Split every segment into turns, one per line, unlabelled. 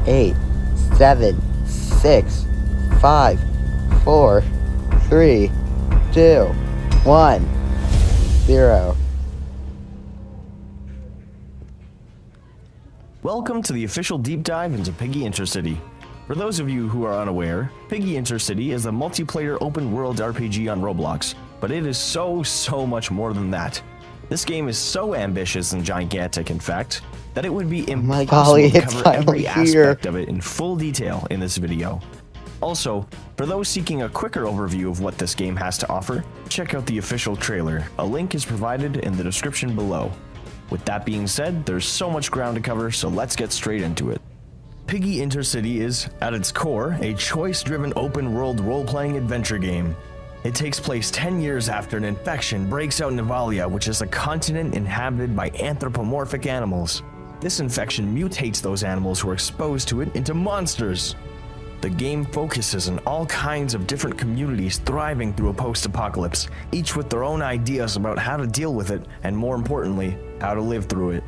8, 7, 6, 5, 4, 3, 2, 1, 0.
Welcome to the official deep dive into Piggy Intercity. For those of you who are unaware, Piggy Intercity is a multiplayer open-world RPG on Roblox, but it is so much more than that. This game is so ambitious and gigantic, in fact, that it would be impossible to cover every aspect of it in full detail in this video. Also, for those seeking a quicker overview of what this game has to offer, check out the official trailer. A link is provided in the description below. With that being said, there's so much ground to cover, so let's get straight into it. Piggy Intercity is, at its core, a choice-driven open-world role-playing adventure game. It takes place 10 years after an infection breaks out in Evalia, which is a continent inhabited by anthropomorphic animals. This infection mutates those animals who are exposed to it into monsters. The game focuses on all kinds of different communities thriving through a post-apocalypse, each with their own ideas about how to deal with it, and more importantly, how to live through it.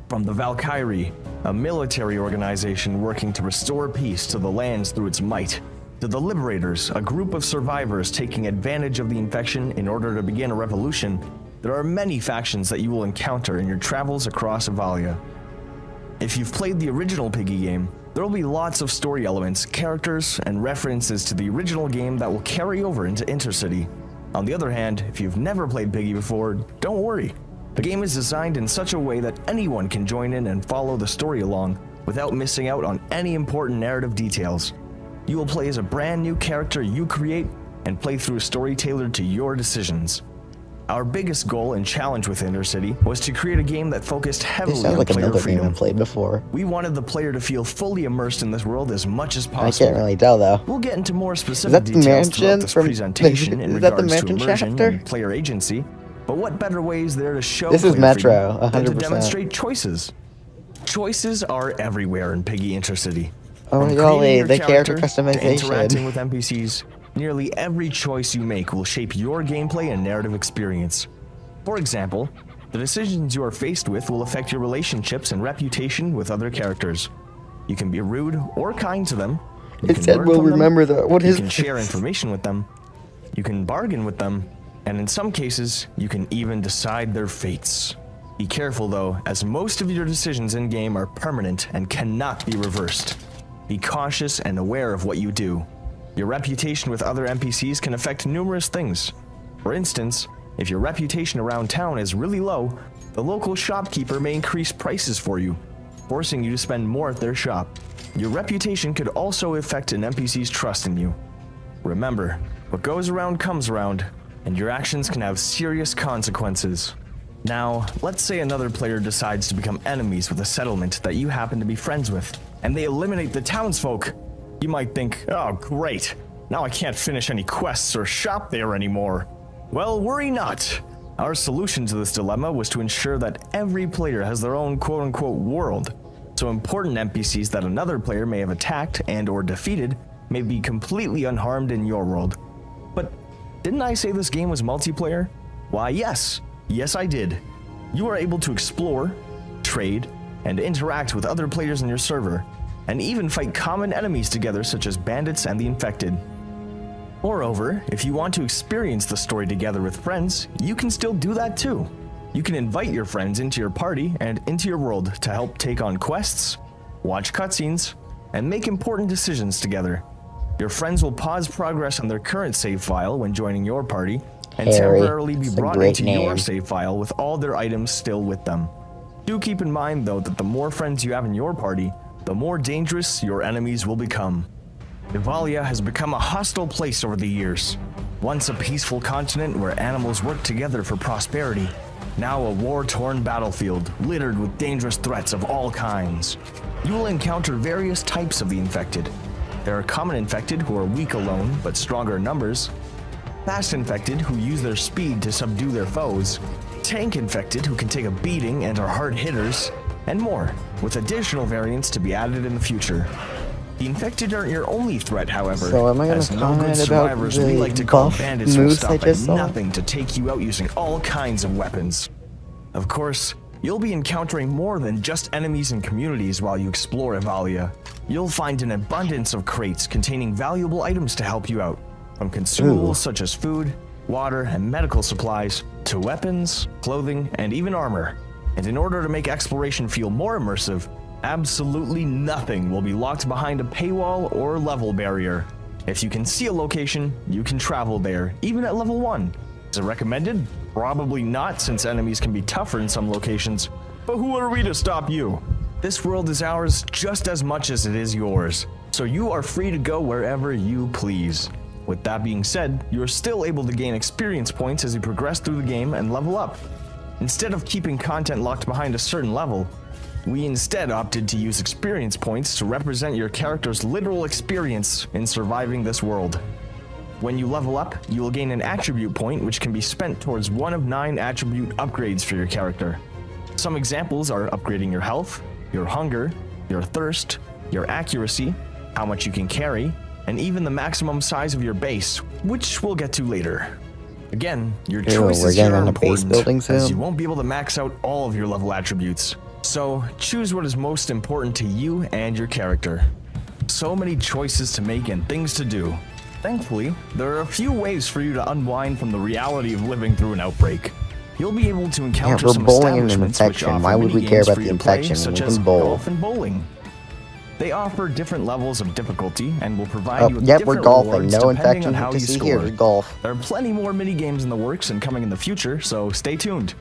From the Valkyrie, a military organization working to restore peace to the lands through its might, to the Liberators, a group of survivors taking advantage of the infection in order to begin a revolution, there are many factions that you will encounter in your travels across Evalia. If you've played the original Piggy game, there will be lots of story elements, characters, and references to the original game that will carry over into Intercity. On the other hand, if you've never played Piggy before, don't worry. The game is designed in such a way that anyone can join in and follow the story along without missing out on any important narrative details. You will play as a brand new character you create and play through a story tailored to your decisions. Our biggest goal and challenge with Intercity was to create a game that focused heavily on player freedom.
Game I've played before.
We wanted the player to feel fully immersed in this world as much as possible.
I can't really tell though.
We'll get into more specific details throughout this presentation in regards to immersion and player agency, but what better way is there to show
this is Metro, 100%.
than to demonstrate choices? Choices are everywhere in Piggy Intercity.
Oh golly, the character customization.
To interacting with NPCs, nearly every choice you make will shape your gameplay and narrative experience. For example, the decisions you are faced with will affect your relationships and reputation with other characters. You can be rude or kind to them.
It said we'll remember that. What is
You can share information with them. You can bargain with them. And in some cases, you can even decide their fates. Be careful though, as most of your decisions in-game are permanent and cannot be reversed. Be cautious and aware of what you do. Your reputation with other NPCs can affect numerous things. For instance, if your reputation around town is really low, the local shopkeeper may increase prices for you, forcing you to spend more at their shop. Your reputation could also affect an NPC's trust in you. Remember, what goes around comes around, and your actions can have serious consequences. Now, let's say another player decides to become enemies with a settlement that you happen to be friends with, and they eliminate the townsfolk. You might think, oh great, now I can't finish any quests or shop there anymore. Well, worry not. Our solution to this dilemma was to ensure that every player has their own quote-unquote world, so important NPCs that another player may have attacked and or defeated may be completely unharmed in your world. But didn't I say this game was multiplayer? Why yes I did. You are able to explore, trade, and interact with other players in your server, and even fight common enemies together such as bandits and the infected. Moreover, if you want to experience the story together with friends, you can still do that too. You can invite your friends into your party and into your world to help take on quests, watch cutscenes, and make important decisions together. Your friends will pause progress on their current save file when joining your party, and temporarily be brought into your save file with all their items still with them. Do keep in mind though that the more friends you have in your party, the more dangerous your enemies will become. Evalia has become a hostile place over the years. Once a peaceful continent where animals work together for prosperity, now a war-torn battlefield littered with dangerous threats of all kinds. You will encounter various types of the infected. There are common infected who are weak alone but stronger in numbers, fast infected who use their speed to subdue their foes, tank infected who can take a beating and are hard hitters, and more, with additional variants to be added in the future. The infected aren't your only threat, however,
so am I
as no good survivors we like to call bandits will stop at nothing to take you out using all kinds of weapons. Of course, You'll be encountering more than just enemies and communities while you explore Evalia. You'll find an abundance of crates containing valuable items to help you out, from consumables such as food, water, and medical supplies, to weapons, clothing, and even armor. And in order to make exploration feel more immersive, absolutely nothing will be locked behind a paywall or level barrier. If you can see a location, you can travel there, even at level 1. Is it recommended? Probably not, since enemies can be tougher in some locations. But who are we to stop you? This world is ours just as much as it is yours, so you are free to go wherever you please. With that being said, you are still able to gain experience points as you progress through the game and level up. Instead of keeping content locked behind a certain level, we instead opted to use experience points to represent your character's literal experience in surviving this world. When you level up, you will gain an attribute point which can be spent towards one of 9 attribute upgrades for your character. Some examples are upgrading your health, your hunger, your thirst, your accuracy, how much you can carry, and even the maximum size of your base, which we'll get to later. Again, your choices here are important, as you won't be able to max out all of your level attributes. So, choose what is most important to you and your character. So many choices to make and things to do. Thankfully, there are a few ways for you to unwind from the reality of living through an outbreak. You'll be able to encounter some establishments which offer
Why would we care about the infection?
Such as golf and bowling. They offer different levels of difficulty and will provide you with different rewards depending on how you score. There are plenty more mini-games in the works and coming in the future, so stay tuned.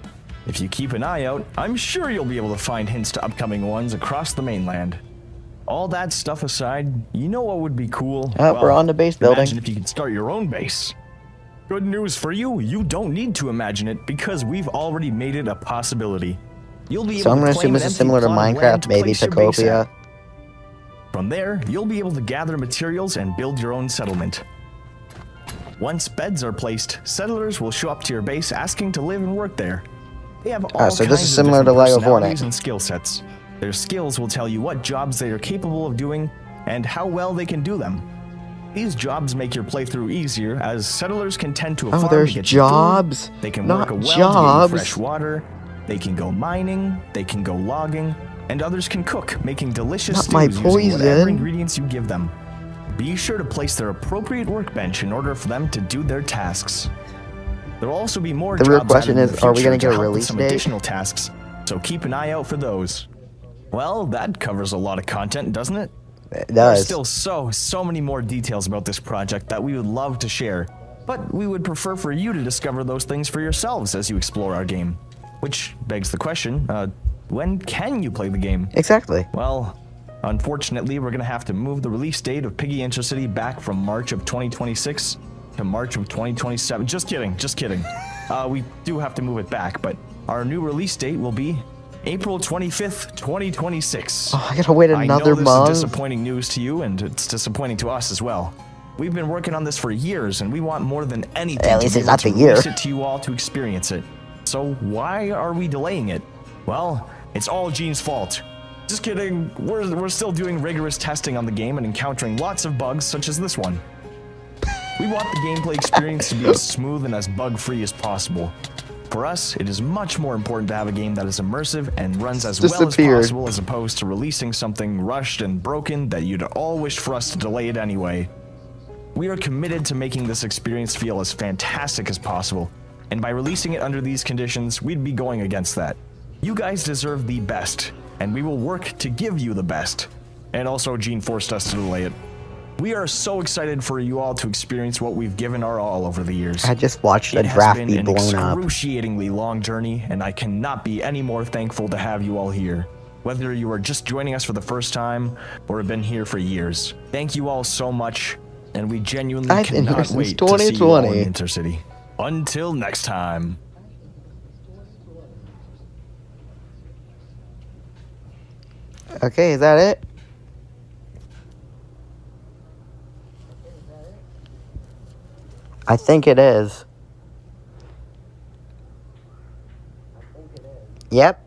If you keep an eye out, I'm sure you'll be able to find hints to upcoming ones across the mainland. All that stuff aside, you know what would be cool?
Well, we're on the base building.
Imagine if you could start your own base. Good news for you, you don't need to imagine it because we've already made it a possibility. You'll be able
I'm going to assume this is similar to Minecraft, maybe Tacopia.
From there, you'll be able to gather materials and build your own settlement. Once beds are placed, settlers will show up to your base asking to live and work there. They have all
so this is similar to Lego Fortnite
and skill sets. Their skills will tell you what jobs they are capable of doing and how well they can do them. These jobs make your playthrough easier, as settlers can tend to a farm
there's
to get
jobs,
food. They can work a well to gain fresh water. They can go mining. They can go logging. And others can cook, making delicious stews using whatever ingredients you give them. Be sure to place their appropriate workbench in order for them to do their tasks. There will also be more jobs.
The real question is, are we going to get a release
date? Additional tasks, so keep an eye out for those. Well, that covers a lot of content, doesn't it?
It
There's
does.
still so many more details about this project that we would love to share, but we would prefer for you to discover those things for yourselves as you explore our game. Which begs the question, when can you play the game?
Exactly.
Well, unfortunately, we're going to have to move the release date of Piggy Intercity back from March of 2026 to March of 2027. Just kidding. We do have to move it back, but our new release date will be April 25th, 2026.
Oh, I gotta wait another month.
I know this is disappointing news to you, and it's disappointing to us as well. We've been working on this for years, and we want more than anything
at least
to
it's not
to
the year.
Release it to you all to experience it. So why are we delaying it? Well, it's all Gene's fault. Just kidding. We're still doing rigorous testing on the game and encountering lots of bugs such as this one. We want the gameplay experience to be as smooth and as bug-free as possible. For us, it is much more important to have a game that is immersive and runs as well as possible, as opposed to releasing something rushed and broken that you'd all wish for us to delay it anyway. We are committed to making this experience feel as fantastic as possible, and by releasing it under these conditions, we'd be going against that. You guys deserve the best, and we will work to give you the best. And also, Gene forced us to delay it. We are so excited for you all to experience what we've given our all over the years.
I just watched a draft be blown up.
It has been an excruciatingly long journey, and I cannot be any more thankful to have you all here. Whether you are just joining us for the first time or have been here for years, thank you all so much, and we genuinely cannot wait to see you all in Intercity. Until next time.
Okay, is that it? I think it is. Yep.